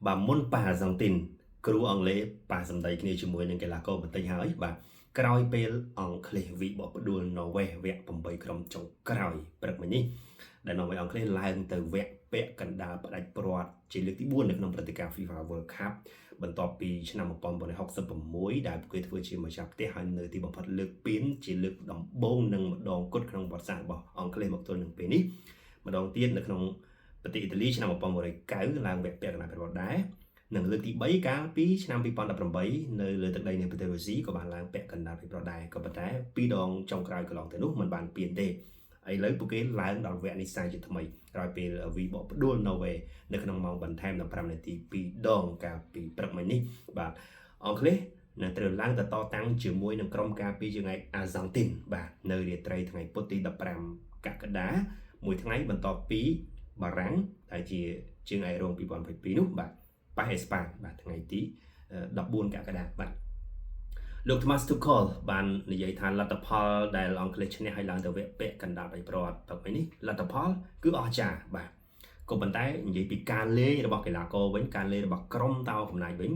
bà muốn bà dòng tin crew ông lê bà dòng đầy kiaជាមួយនឹងកីឡាករបន្តិចហើយបាទក្រោយពេលអង្គឃ្លេសវិបបដួលណូវេវគ្គ8ក្រុមចុងក្រោយព្រឹកមិញនេះដែលនាំឲ្យអង្គឃ្លេសឡើងទៅវគ្គពាក់កណ្ដាលផ្ដាច់ព្រាត់ជាលើកទី4នៅក្នុងព្រឹត្តិការណ៍ FIFA World Cup បន្ទាប់ពីឆ្នាំ1966ដែលពួកគេធ្វើជាម្ចាស់ផ្ទះហើយនៅទីបំផុតលើកពីនជាលើកដំបូងនិងម្ដងគត់ក្នុងប្រវត្តិសាស្ត្ររបស់អង្គឃ្លេសមកទល់នឹងពេលនេះម្ដងទៀតនៅក្នុងប្រទេសអ៊ីតាលីឆ្នាំ1990ឡើងវគ្គពាក់កណ្ដាលព្រាត់ដែរនិងលើកទី3កាលពីឆ្នាំ2018នៅលើទឹកដីនៃប្រទេសរុស្ស៊ីក៏បានឡើងពាក់កណ្ដាលព្រាត់ដែរក៏ប៉ុន្តែ2ដងចុងក្រោយកន្លងទៅនោះមិនបានពានទេឥឡូវពួកគេឡើងដល់វគ្គនេះសាជាថ្មីក្រោយពេលវីបបផ្ដួលណូវេនៅក្នុងម៉ោងបន្ថែម15នាទី2ដងកាលពីព្រឹកមិញនេះបាទអង្គឃ្លេសនឹងត្រូវឡើងទៅតតាំងជាមួយនឹងក្រុមការពារជើងឯកអាហ្សង់ទីនបាទនៅរាត្រីថ្ងៃពុធទី15កក្កដាមួយថ្ងៃបន្ទាប់ពីបារាំងដែលជាជើងឯករង2022នោះបាទប៉ះអេស្ប៉ាញបាទថ្ងៃទី14កក្កដាបាទលោក Thomas Tuchel បាននិយាយថាលទ្ធផលដែលអង់គ្លេសឈ្នះឲ្យឡើងទៅវគ្គពាក់កណ្ដាលបៃព្រាត់ទឹកនេះលទ្ធផលគឺអស្ចារ្យបាទក៏ប៉ុន្តែនិយាយពីការលេងរបស់កីឡាករវិញការលេងរបស់ក្រុមតោកំណាចវិញ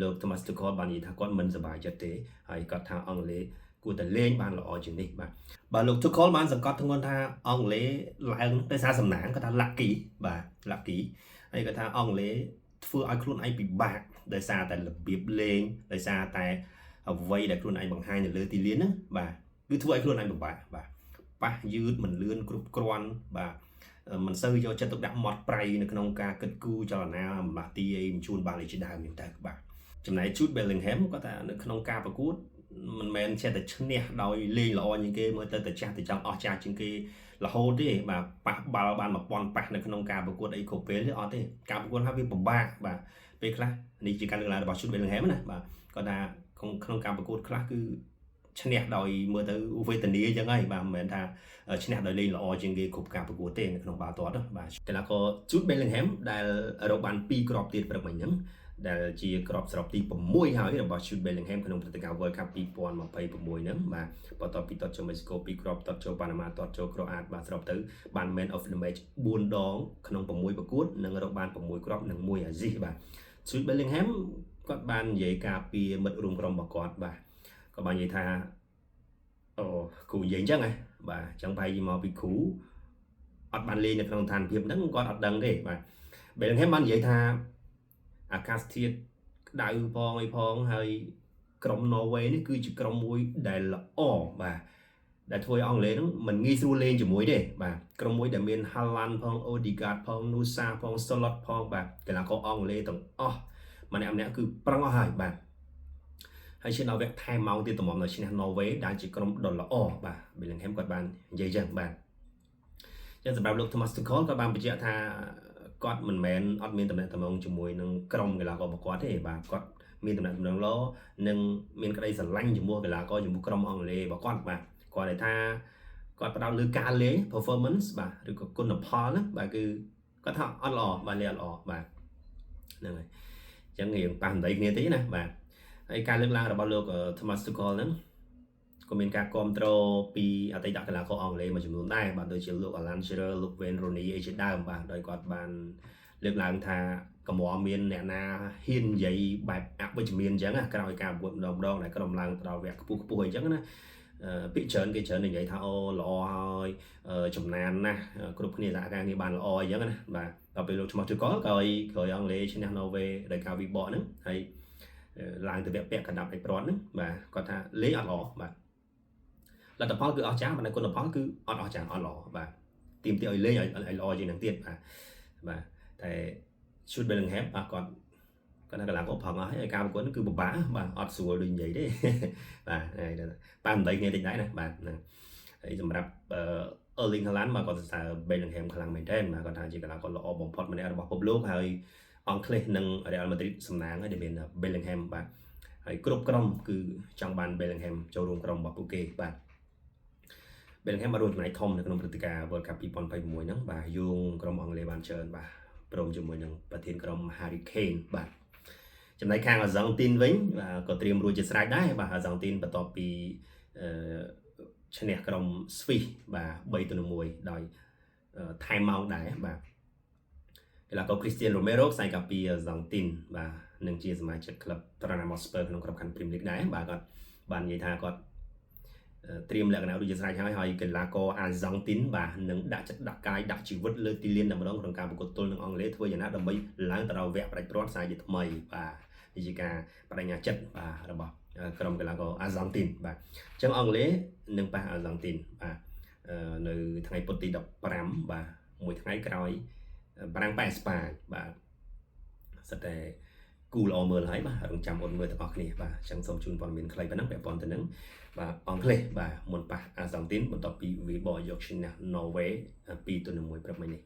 លោក Thomas Tuchel បាននិយាយថាគាត់មិនសប្បាយចិត្តទេហើយគាត់ថាអង់គ្លេសគួរតែលេងបានល្អជាងនេះបាទលោក Tuchel បានសង្កត់ធ្ងន់ថាអង់គ្លេសឡើងដោយសារសំណាងគាត់ថា lucky បាទ lucky ហើយគាត់ថាអង់គ្លេសធ្វើឲ្យខ្លួនឯងពិបាកដោយសារតែរបៀបលេងដោយសារតែអ្វីដែលខ្លួនឯងបង្ហាញនៅលើទីលានហ្នឹងបាទគឺធ្វើឲ្យខ្លួនឯងពិបាកបាទប៉ះយឺតមិនលឿនគ្រប់គ្រាន់បាទមិនសូវយកចិត្តទុកដាក់ម៉ត់ប្រៃនៅក្នុងការគិតគូរចលនាម្លាស់ទីអីបញ្ជូនបាល់លេខដើមហ្នឹងទៅបាទចំណែក Jude Bellingham គាត់ថានៅក្នុងការប្រកួតមិនមែនចេះតែឈ្នះដោយលេងល្អជាងគេមើលទៅតែចាស់តែចង់អស់ចាស់ជាងគេរហូតទេបាទប៉ះបាល់បាន1000ប៉ះនៅក្នុងការប្រកួតអីគ្រប់ពេលទេអត់ទេការប្រកួតថាវាពិបាកបាទពេលខ្លះនេះជាការលើកឡើងរបស់ Jude Bellingham ណាបាទគាត់ថាក្នុងការប្រកួតខ្លះគឺឈ្នះដោយមើលទៅវេទនាអញ្ចឹងហើយបាទមិនមែនថាឈ្នះដោយលេងល្អជាងគេគ្រប់ការប្រកួតទេនៅក្នុងបាល់ទាត់បាទកីឡាករ Jude Bellingham ដែលរកបាន2គ្រាប់ទៀតព្រឹកមិញហ្នឹងដែលជាគ្រាប់សរុបទី6ហើយរបស់ Jude Bellingham ក្នុងព្រឹត្តិការណ៍ World Cup 2026ហ្នឹងបាទបន្ទាប់ពីទាត់ចូល Mexico 2គ្រាប់ទាត់ចូល Panama ទាត់ចូល Croatia បាទសរុបទៅបាន Man of the Match 4ដងក្នុង6ប្រកួតនិងរកបាន6គ្រាប់និង1 assist បាទ Jude Bellingham គាត់បាននិយាយការពីមិត្តរួមក្រុមរបស់គាត់បាទគាត់បាននិយាយថាគ្រូនិយាយអញ្ចឹងហ៎បាទអញ្ចឹងប្រហែលជាមកពីគ្រូអត់បានលេងនៅក្នុងស្ថានភាពហ្នឹងគាត់អត់ដឹងទេបាទ Bellingham បាននិយាយថាអាកាសធាតុក្តៅផងអីផងហើយក្រុមណូវេនេះគឺជាក្រុមមួយដែលល្អបាទដែលធ្វើឲ្យអង់គ្លេសហ្នឹងមិនងាយស្រួលលេងជាមួយទេបាទក្រុមមួយដែលមាន Haaland ផង Odegaard ផង Nusa ផង Slot ផងបាទកីឡាករអង់គ្លេសទាំងអស់ម្នាក់គឺប្រឹងអស់ហើយបាទហើយឈានដល់វគ្គថែមម៉ោងទៀតតម្រាំដល់ឈ្នះណូវេដែលជាក្រុមដ៏ល្អបាទ Bellingham គាត់បាននិយាយចឹងបាទចឹងសម្រាប់លោក Thomas Tuchel គាត់បានបញ្ជាក់ថាគាត់មិនមែនអត់មានតំណែងតំណងជាមួយនឹងក្រុមកីឡាកររបស់គាត់ទេបាទគាត់មានតំណែងតំណងល្អនិងមានក្តីស្រឡាញ់ជាមួយកីឡាករជាមួយក្រុមអង់គ្លេសរបស់គាត់បាទគាត់និយាយថាគាត់ផ្ដោតលើការលេង performance បាទឬក៏គុណផលណាបាទគឺគាត់ថាអត់ល្អបាទលេងអត់ល្អបាទហ្នឹងហើយអញ្ចឹងរៀងប៉ះសម្ដីគ្នាតិចណាបាទហើយការលើកឡើងរបស់លោក Thomas Tuchel ហ្នឹងក៏មានការគ្រប់គ្រងពីអតីតកីឡាករអង់គ្លេសមួយចំនួនដែរបាទដូចជាលោក Alan Shearer លោក Wayne Rooney អីជាដើមបាទដោយគាត់បានលើកឡើងថាកម្រមានអ្នកណាហ៊ាននិយាយបែបអវិជ្ជមានអញ្ចឹងណាក្រោយការប្រកួតម្ដងដែលក្រុមឡើងទៅដល់វគ្គខ្ពស់អញ្ចឹងណាពាក្យច្រើនគេច្រើននិយាយថាអូល្អហើយចំណានណាស់គ្រប់គ្នាសហការគ្នាបានល្អអញ្ចឹងណាបាទដល់ពេលលោកឈ្មោះ Tuchel ក្រោយអង់គ្លេសឈ្នះណូវេដោយការវិបកហ្នឹងហើយឡើងទៅវគ្គពាក់កណ្ដាប់ឯព្រាត់ហ្នឹងបាទគាត់ថាលេងអត់ល្អបាទលទ្ធផលគឺអស្ចារ្យប៉ុន្តែគុណផលគឺអត់អស្ចារ្យអត់ល្អបាទទីមទីឲ្យលេងឲ្យល្អជាងនឹងទៀតបាទតែ Jude Bellingham បាទគាត់ថាកីឡាករប្រឹងអស់ហើយការប្រកួតគឺពិបាកបាទអត់ស្រួលដូចនិយាយទេបាទប៉ះម្ដីគ្នាតិចដែរណាបាទហ្នឹងហើយសម្រាប់Erling Haaland បាទគាត់សរសើរ Bellingham ខ្លាំងមែនទែនបាទគាត់ថាជាកីឡាករល្អបំផុតម្នាក់របស់ពិភពលោកហើយអង់គ្លេសនិង Real Madrid សំណាងហើយដែលមាន Bellingham បាទហើយគ្រប់ក្រុមគឺចង់បាន Bellingham ចូលរួមក្រុមរបស់ពួកគេបាទ Bellingham បានរួមចំណែកធំនៅក្នុងព្រឹត្តិការណ៍ World Cup 2026ហ្នឹងបាទយោងក្រុមអង់គ្លេសបានច្រើនបាទព្រមជាមួយនឹងប្រធានក្រុម Harry Kane បាទចំណែកខាងអាហ្សង់ទីនវិញបាទក៏ត្រៀមរួចជាស្រេចដែរបាទអាហ្សង់ទីនបន្ទាប់ពីឈ្នះក្រុមស្វីសបាទ3-1ដោយថែមម៉ោងដែរបាទក កីឡាករ Cristiano Romero ខ្សែកាពីអាហ្សង់ទីនបាទនឹងជាសមាជិកក្លឹប Tottenham Hotspur ក្នុងក្របខ័ណ្ឌ Premier League ដែរបាទគាត់បាននិយាយថាគាត់ត្រៀមលក្ខណៈដូចជាស្រេចហើយកីឡាករអាហ្សង់ទីនបាទនឹងដាក់ចិត្តដាក់កាយដាក់ជីវិតលើទីលានតែម្ដងក្នុងការប្រកួតទល់នឹងអង់គ្លេសធ្វើយ៉ាងណាដើម្បីឡើងទៅដល់វគ្គផ្ដាច់ព្រាត់ខ្សែជាថ្មីបាទនេះជាការបដិញ្ញាចិត្តបាទរបស់ក្រុមកីឡាករអាហ្សង់ទីនបាទអញ្ចឹងអង់គ្លេសនឹងប៉ះអាហ្សង់ទីនបាទនៅថ្ងៃពុធទី15បាទមួយថ្ងៃក្រោយបារាំងប៉ែអេស្ប៉ាញបាទសិតតែគូល្អមើលហើយបាទរងចាំអូនមើលទាំងអស់គ្នាបាទអញ្ចឹងសូមជូនព័ត៌មានខ្លីប៉ុណ្ណឹងពាក់ព័ន្ធទៅនឹងបាទអង់គ្លេសបាទមុនប៉ះអាហ្សង់ទីនបន្ទាប់ពីវាបោះយកឈ្នះ Norway 2-1ព្រឹកមិញនេះ